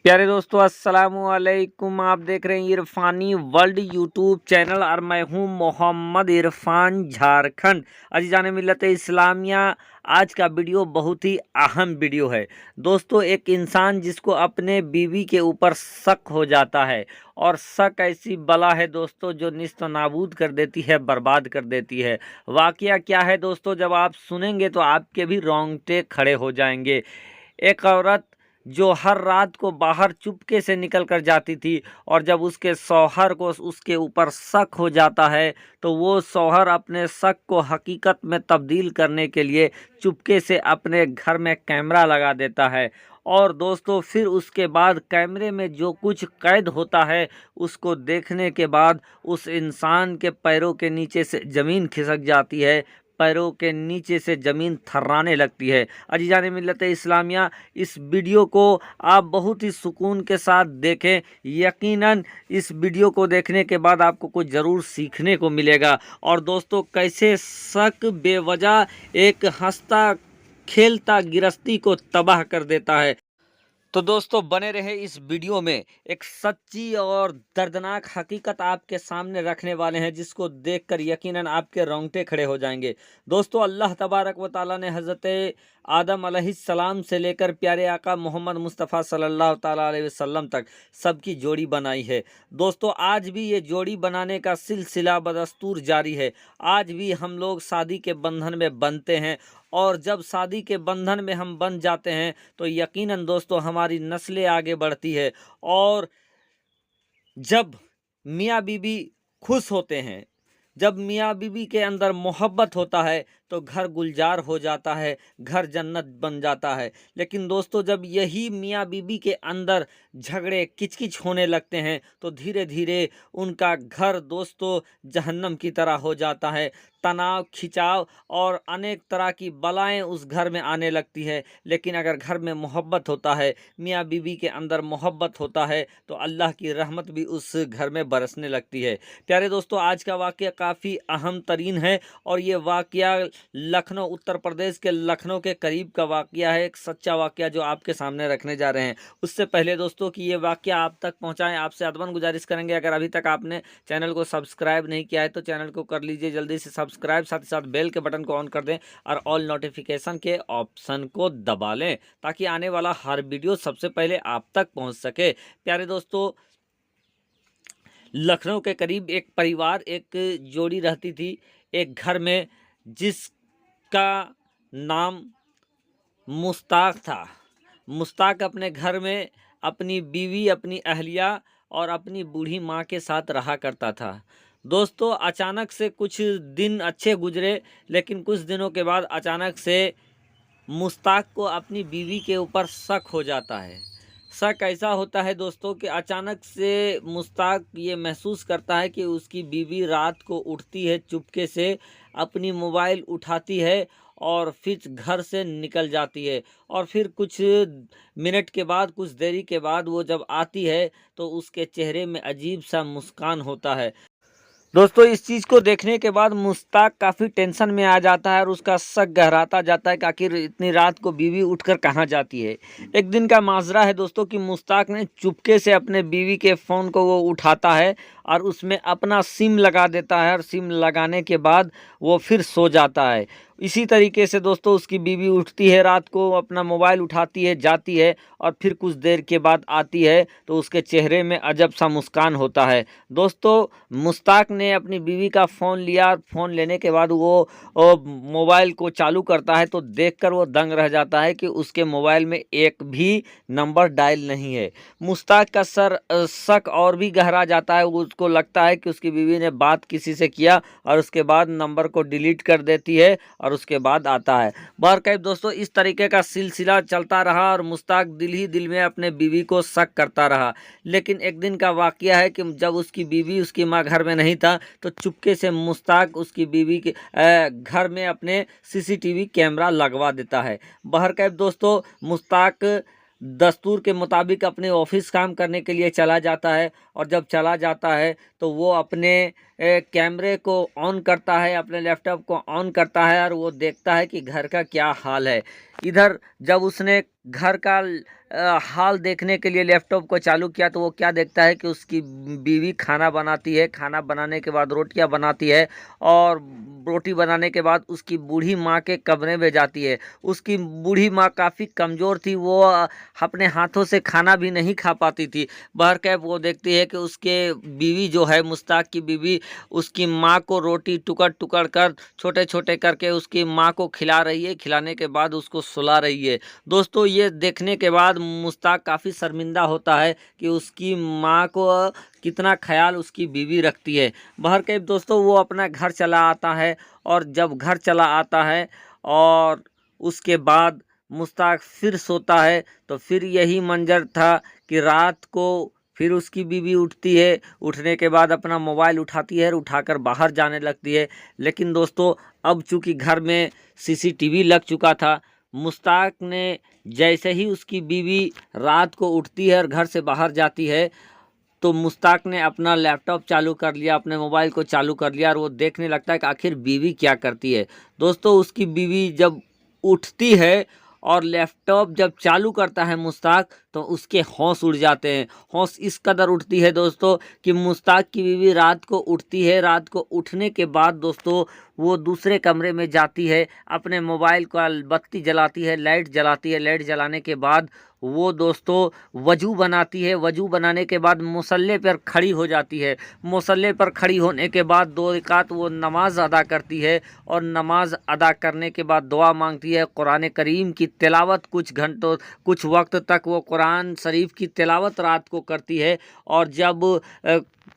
प्यारे दोस्तों अस्सलामु अलैकुम। आप देख रहे हैं इरफानी वर्ल्ड यूट्यूब चैनल और मैं हूं मोहम्मद इरफान झारखंड। अजीज़ान मिल्लत इस्लामिया, आज का वीडियो बहुत ही अहम वीडियो है दोस्तों। एक इंसान जिसको अपने बीवी के ऊपर शक हो जाता है और शक ऐसी बला है दोस्तों जो निस्त नाबूद कर देती है, बर्बाद कर देती है। वाकया क्या है दोस्तों, जब आप सुनेंगे तो आपके भी रोंगटे खड़े हो जाएंगे। एक औरत जो हर रात को बाहर चुपके से निकल कर जाती थी और जब उसके शौहर को उसके ऊपर शक हो जाता है तो वो शौहर अपने शक को हकीकत में तब्दील करने के लिए चुपके से अपने घर में कैमरा लगा देता है। और दोस्तों फिर उसके बाद कैमरे में जो कुछ कैद होता है उसको देखने के बाद उस इंसान के पैरों के नीचे से ज़मीन खिसक जाती है, पैरों के नीचे से ज़मीन थर्राने लगती है। अजीज़ान मिल्लत इस्लामिया, इस वीडियो को आप बहुत ही सुकून के साथ देखें। यकीनन इस वीडियो को देखने के बाद आपको कुछ ज़रूर सीखने को मिलेगा। और दोस्तों कैसे शक बेवजह एक हंसता खेलता गृहस्थी को तबाह कर देता है। तो दोस्तों बने रहे इस वीडियो में, एक सच्ची और दर्दनाक हकीकत आपके सामने रखने वाले हैं जिसको देखकर यकीनन आपके रोंगटे खड़े हो जाएंगे। दोस्तों अल्लाह तबारक व ताला ने हज़रत आदम अलैहिस्सलाम से लेकर प्यारे आका मोहम्मद मुस्तफ़ा सल्लल्लाहु ताला अलैहि वसल्लम तक सबकी जोड़ी बनाई है। दोस्तों आज भी ये जोड़ी बनाने का सिलसिला बदस्तूर जारी है। आज भी हम लोग शादी के बंधन में बनते हैं और जब शादी के बंधन में हम बन जाते हैं तो यकीनन दोस्तों हमारी नस्लें आगे बढ़ती है। और जब मियाँ बीबी खुश होते हैं, जब मियाँ बीबी के अंदर मोहब्बत होता है तो घर गुलजार हो जाता है, घर जन्नत बन जाता है। लेकिन दोस्तों जब यही मियाँ बीबी के अंदर झगड़े किचकिच होने लगते हैं तो धीरे धीरे उनका घर दोस्तों जहन्नम की तरह हो जाता है। तनाव, खिंचाव और अनेक तरह की बलाएं उस घर में आने लगती है। लेकिन अगर घर में मोहब्बत होता है, मियाँ बीबी के अंदर मोहब्बत होता है तो अल्लाह की रहमत भी उस घर में बरसने लगती है। प्यारे दोस्तों आज का वाक़या काफ़ी अहम तरीन है और ये वाक़या लखनऊ, उत्तर प्रदेश के लखनऊ के करीब का वाक़या है। एक सच्चा वाक़या जो आपके सामने रखने जा रहे हैं। उससे पहले दोस्तों कि ये वाक़या आप तक पहुँचाएँ, आपसे अदबन गुजारिश करेंगे अगर अभी तक आपने चैनल को सब्सक्राइब नहीं किया है तो चैनल को कर लीजिए जल्दी से सब्सक्राइब, साथ ही साथ बेल के बटन को ऑन कर दें और ऑल नोटिफिकेशन के ऑप्शन को दबा लें ताकि आने वाला हर वीडियो सबसे पहले आप तक पहुँच सके। प्यारे दोस्तों लखनऊ के करीब एक परिवार, एक जोड़ी रहती थी एक घर में जिसका नाम मुश्ताक था। मुश्ताक अपने घर में अपनी बीवी, अपनी अहलिया और अपनी बूढ़ी माँ के साथ रहा करता था। दोस्तों अचानक से कुछ दिन अच्छे गुजरे, लेकिन कुछ दिनों के बाद अचानक से मुश्ताक को अपनी बीवी के ऊपर शक हो जाता है। शक ऐसा होता है दोस्तों कि अचानक से मुश्ताक ये महसूस करता है कि उसकी बीवी रात को उठती है, चुपके से अपनी मोबाइल उठाती है और फिर घर से निकल जाती है। और फिर कुछ मिनट के बाद, कुछ देरी के बाद वो जब आती है तो उसके चेहरे में अजीब सा मुस्कान होता है। दोस्तों इस चीज़ को देखने के बाद मुश्ताक काफ़ी टेंशन में आ जाता है और उसका शक गहराता जाता है कि आखिर इतनी रात को बीवी उठकर कहाँ जाती है। एक दिन का माजरा है दोस्तों कि मुश्ताक ने चुपके से अपने बीवी के फ़ोन को वो उठाता है और उसमें अपना सिम लगा देता है और सिम लगाने के बाद वो फिर सो जाता है। इसी तरीके से दोस्तों उसकी बीवी उठती है रात को, अपना मोबाइल उठाती है, जाती है और फिर कुछ देर के बाद आती है तो उसके चेहरे में अजब सा मुस्कान होता है। दोस्तों मुश्ताक ने अपनी बीवी का फ़ोन लिया, फ़ोन लेने के बाद वो मोबाइल को चालू करता है तो देखकर वो दंग रह जाता है कि उसके मोबाइल में एक भी नंबर डायल नहीं है। मुश्ताक का शक और भी गहरा जाता है। उसको लगता है कि उसकी बीवी ने बात किसी से किया और उसके बाद नंबर को डिलीट कर देती है और उसके बाद आता है। बहरकैफ दोस्तों इस तरीके का सिलसिला चलता रहा और मुश्ताक दिल ही दिल में अपने बीवी को शक करता रहा। लेकिन एक दिन का वाक़या है कि जब उसकी बीवी, उसकी माँ घर में नहीं था तो चुपके से मुश्ताक उसकी बीवी के घर में अपने सीसीटीवी कैमरा लगवा देता है। बहरकैफ दोस्तों मुश्ताक दस्तूर के मुताबिक अपने ऑफिस काम करने के लिए चला जाता है और जब चला जाता है तो वो अपने कैमरे को ऑन करता है, अपने लैपटॉप को ऑन करता है और वो देखता है कि घर का क्या हाल है। इधर जब उसने घर का हाल देखने के लिए लैपटॉप को चालू किया तो वो क्या देखता है कि उसकी बीवी खाना बनाती है, खाना बनाने के बाद रोटियां बनाती है और रोटी बनाने के बाद उसकी बूढ़ी माँ के कमरे में जाती है। उसकी बूढ़ी माँ काफ़ी कमज़ोर थी, वो अपने हाथों से खाना भी नहीं खा पाती थी। बहरकैफ वो देखती है कि उसके बीवी जो है, मुश्ताक की बीवी, उसकी माँ को रोटी टुकड़ टुकड़ कर छोटे छोटे करके उसकी माँ को खिला रही है, खिलाने के बाद उसको सुला रही है। दोस्तों ये देखने के बाद मुश्ताक काफ़ी शर्मिंदा होता है कि उसकी माँ को कितना ख्याल उसकी बीवी रखती है। बहरकैफ दोस्तों वो अपना घर चला आता है, और जब घर चला आता है और उसके बाद मुश्ताक फिर सोता है तो फिर यही मंजर था कि रात को फिर उसकी बीवी उठती है, उठने के बाद अपना मोबाइल उठाती है और उठाकर बाहर जाने लगती है। लेकिन दोस्तों अब चूंकि घर में सीसीटीवी लग चुका था, मुश्ताक ने जैसे ही उसकी बीवी रात को उठती है और घर से बाहर जाती है तो मुश्ताक ने अपना लैपटॉप चालू कर लिया, अपने मोबाइल को चालू कर लिया और वो देखने लगता है कि आखिर बीवी क्या करती है। दोस्तों उसकी बीवी जब उठती है और लैपटॉप जब चालू करता है मुश्ताक, तो उसके होश उड़ जाते हैं। होश इस कदर उठती है दोस्तों कि मुश्ताक की बीवी रात को उठती है, रात को उठने के बाद दोस्तों वो दूसरे कमरे में जाती है, अपने मोबाइल का बत्ती जलाती है, लाइट जलाती है। लाइट जलाने के बाद वो दोस्तों वजू बनाती है, वजू बनाने के बाद मुसल्ले पर खड़ी हो जाती है। मुसल्ले पर खड़ी होने के बाद 2 रकात वो नमाज अदा करती है, और नमाज अदा करने के बाद दुआ मांगती है, कुरान करीम की तिलावत कुछ घंटों कुछ वक्त तक वो कुरान शरीफ की तिलावत रात को करती है। और जब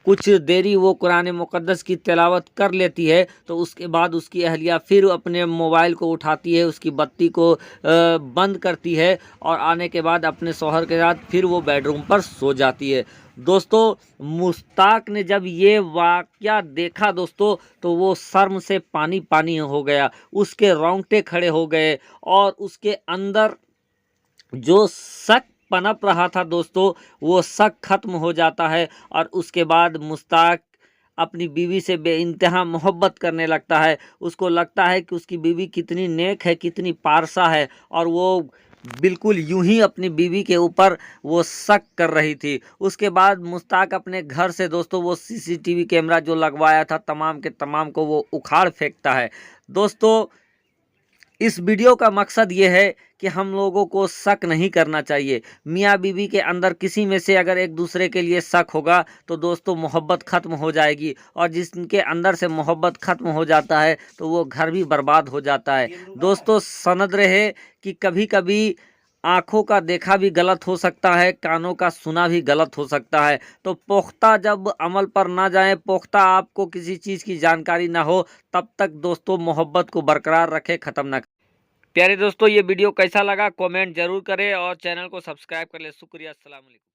कुछ देरी वो कुरान मुक़द्दस की तिलावत कर लेती है तो उसके बाद उसकी अहलिया फिर अपने मोबाइल को उठाती है, उसकी बत्ती को बंद करती है और आने के बाद अपने शौहर के साथ फिर वो बेडरूम पर सो जाती है। दोस्तों मुश्ताक ने जब ये वाक़या देखा दोस्तों तो वो शर्म से पानी पानी हो गया, उसके रोंगटे खड़े हो गए और उसके अंदर जो शक पनप रहा था दोस्तों वो शक खत्म हो जाता है। और उसके बाद मुश्ताक अपनी बीवी से बेइंतहा मोहब्बत करने लगता है। उसको लगता है कि उसकी बीवी कितनी नेक है, कितनी पारसा है, और वो बिल्कुल यूं ही अपनी बीवी के ऊपर वो शक कर रही थी। उसके बाद मुश्ताक अपने घर से दोस्तों वो सीसीटीवी कैमरा जो लगवाया था तमाम के तमाम को वो उखाड़ फेंकता है। दोस्तों इस वीडियो का मकसद ये है कि हम लोगों को शक नहीं करना चाहिए। मियाँ बीवी के अंदर किसी में से अगर एक दूसरे के लिए शक होगा तो दोस्तों मोहब्बत ख़त्म हो जाएगी, और जिसके अंदर से मोहब्बत ख़त्म हो जाता है तो वो घर भी बर्बाद हो जाता है। दोस्तों सनद रहे कि कभी कभी आँखों का देखा भी गलत हो सकता है, कानों का सुना भी गलत हो सकता है। तो पुख्ता जब अमल पर ना जाएं, पुख्ता आपको किसी चीज़ की जानकारी ना हो, तब तक दोस्तों मोहब्बत को बरकरार रखें, ख़त्म ना। प्यारे दोस्तों ये वीडियो कैसा लगा कमेंट जरूर करें और चैनल को सब्सक्राइब कर ले। शुक्रिया, अस्सलाम वालेकुम।